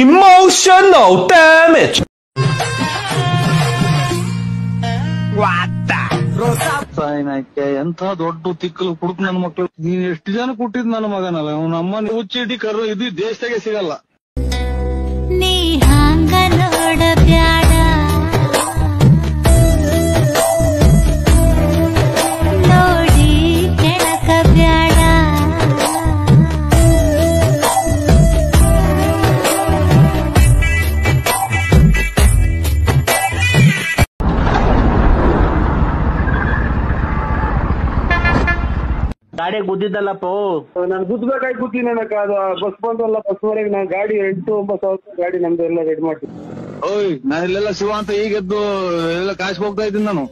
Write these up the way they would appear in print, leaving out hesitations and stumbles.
emotional damage. ಎಂತ ದೊಡ್ಡ ತಿಕ್ಕಲು ಕುಡುಕ್ ನನ್ನ ಮಕ್ಳು. ನೀನ್ ಎಷ್ಟು ಜನ ಕೊಟ್ಟಿದ್ ನನ್ನ ಮಗನಲ್ಲ, ಅವ್ನ ಅಮ್ಮ ಹುಚ್ಚಿಡಿ ಕರು ಇದು ದೇಶದಾಗೆ ಸಿಗಲ್ಲ. ನೀ ಹಾಂಗ ನೋಡಬ್ಯಾಡ, ನೋಡಿ ಕೆಳಕ ಬ್ಯಾಡ. ಗಾಡಿ ಗುದ್ದಿದ್ದಲ್ಲಪ್ಪ, ನಾನು ಗುದ್ದಬೇಕಾಗಿ ಗುದ್ದಿ ನನಗೆ ಅದು ಬಸ್ ಬಂದಲ್ಲ, ಬಸ್ವರೆಗೆ ನಾನು ಗಾಡಿ 8-9 ಗಾಡಿ ನಮ್ದು ಎಲ್ಲ ರೆಡಿ ಮಾಡ್ತೀನಿ. ಓಯ್ ನಾನು ಇಲ್ಲೆಲ್ಲ ಶಿವ ಅಂತ ಈಗೆದ್ದು ಎಲ್ಲ ಕಾಶ್ ಹೋಗ್ತಾ ಇದ್ದೀನಿ ನಾನು.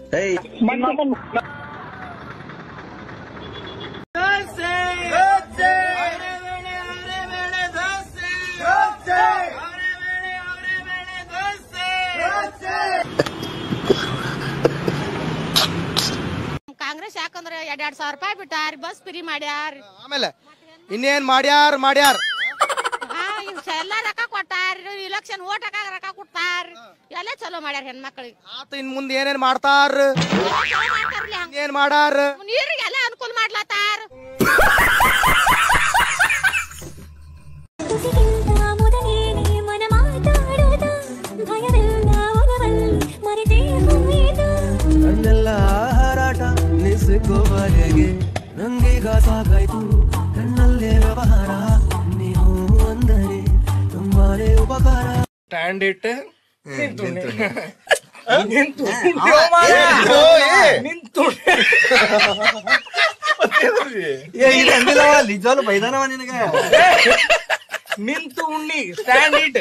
ಕಾಂಗ್ರೆಸ್ ಯಾಕಂದ್ರೆ 2,000 ರೂಪಾಯಿ ಬಿಟ್ಟಾರ, ಬಸ್ ಫ್ರೀ ಮಾಡ್ಯಾರ. ಆಮೇಲೆ ಇನ್ನೇನ್ ಮಾಡ್ಯಾರ ಎಲ್ಲ ರೊಕ್ಕ ಕೊಟ್ಟಾರ, ಇಲೆಕ್ಷನ್ ಓಟ್ ಹಾಕಾಗ ರೊಕ್ಕ ಕೊಟ್ಟಾರ, ಎಲ್ಲ ಚಲೋ ಮಾಡ್ಯಾರ ಹೆಣ್ಮಕ್ಳಿಗೆ. ಇನ್ ಮುಂದೆ ಏನೇನ್ ಮಾಡ್ತಾರ, ಏನ್ ಮಾಡಾರ, ನೀರಿಗೆಲ್ಲ ಅನುಕೂಲ ಮಾಡ್ಲತ್ತಾರ. ನನ್ನೆಲ್ಲ ಹಾರಾಟ ನಿಸ್ಕೋವರೆಗೆ ನಂಗೀಗ ಸಾಕಾಯ್ತು, ಕಣ್ಣಲ್ಲೇ ವ್ಯವಹಾರ, ನೀವು ಅಂದರೆ ತುಂಬಾನೇ ಉಪಕಾರ. ಸ್ಟ್ಯಾಂಡ್ ಇಟ್ ನಿಂತು ನಿಜವಾಗ್ಲೂ ಬೈದಾನವ ನಿನಗೆ. ನಿಂತು ಉಣ್ಣಿ ಸ್ಟ್ಯಾಂಡ್ ಇಟ್.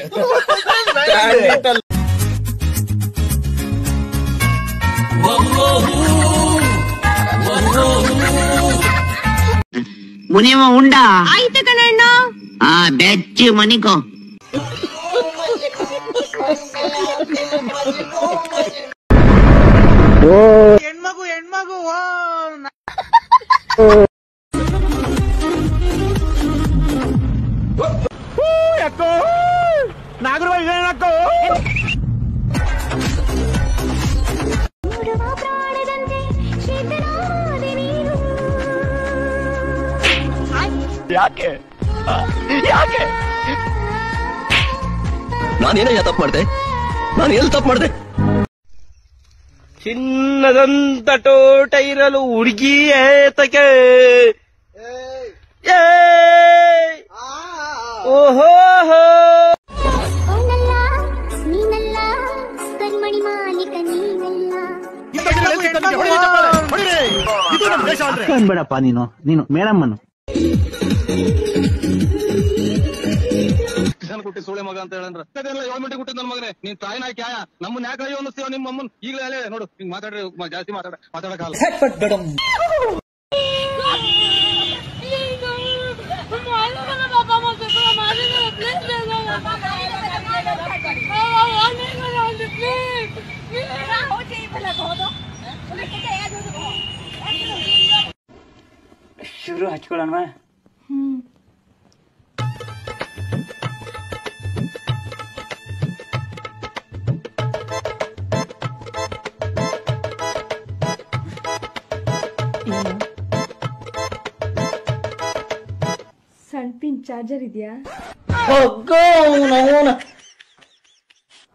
ಮುನಿಯಮ್ಮ ಉಂಡ ಆಯ್ತು ಕಣಣ್ಣ, ಬೆಚ್ಚಿ ಮನಿಕೋ. ಹೆಣ್ಮಗು ನಾಗರ ಯಾಕೆ ನಾನೇನಯ್ಯ ತಪ್ಪು ಮಾಡ್ದೆ? ನಾನು ಎಲ್ಲಿ ತಪ್ಪು ಮಾಡ್ದೆ? ಚಿನ್ನದಂತ ತೋಟ ಇರಲು ಹುಡುಗಿ ಏತಕ್ಕೆ? ಓಹೋ ಅನ್ಬೇಡಪ್ಪ ನೀನು ಮೇಡಮ್ಮನ್ನು. ಕೊಟ್ಟಿ ಸೋಳೆ ಮಗ ಅಂತ ಹೇಳಂದ್ರ ಅದೆಲ್ಲ 7 ಮಿನಿಟ್ ಕೊಟ್ಟಿದ್ ನನ್ನ ಮಗನೇ. ನೀನ್ ತಾಯಿನ ಕ್ಯಾಯ ನಮ್ಮನ್ನ ಯಾಕೆ ಅಯ್ಯೋ ಅನ್ನಿಸ್ತೀವ ನಿಮ್ಮ ಅಮ್ಮನ್ ಈಗಲೇ ಹೇಳಿ ನೋಡು. ಹಿಂಗ್ ಮಾತಾಡ್ರಿ, ಜಾಸ್ತಿ ಮಾತಾಡಕಾಲ. ಶುರು ಹಚ್ಕೊಳ್ಳೋಣ. ಸಣ್ಣ ಪಿನ್ ಚಾರ್ಜರ್ ಇದೆಯಾ?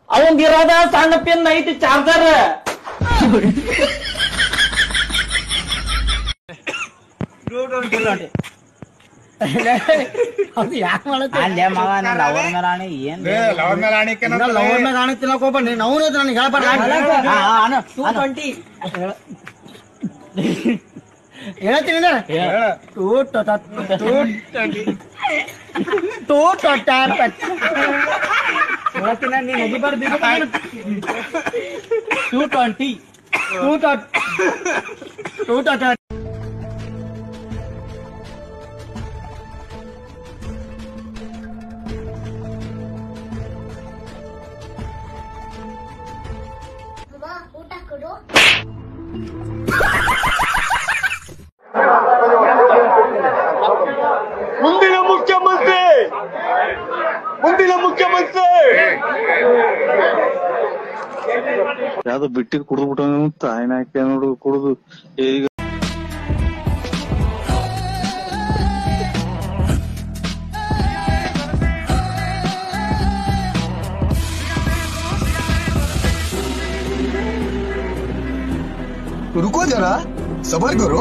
ಅವಂದಿರೋದ ಸಣ್ಣ ಪಿನ್ ಐತಿ ಚಾರ್ಜರ್. ಊಟ ಕೊಡು. ಮುಂದಿನ ಮುಖ್ಯಮಂತ್ರಿ ಯಾವ್ದೋ ಬಿಟ್ಟಿಗೆ ಕುಡಿದ್ಬಿಟ್ಟ ತಾಯಿನಾಕೆ ನೋಡು ಕುಡಿದು ಈಗ रुको जरा सबर करो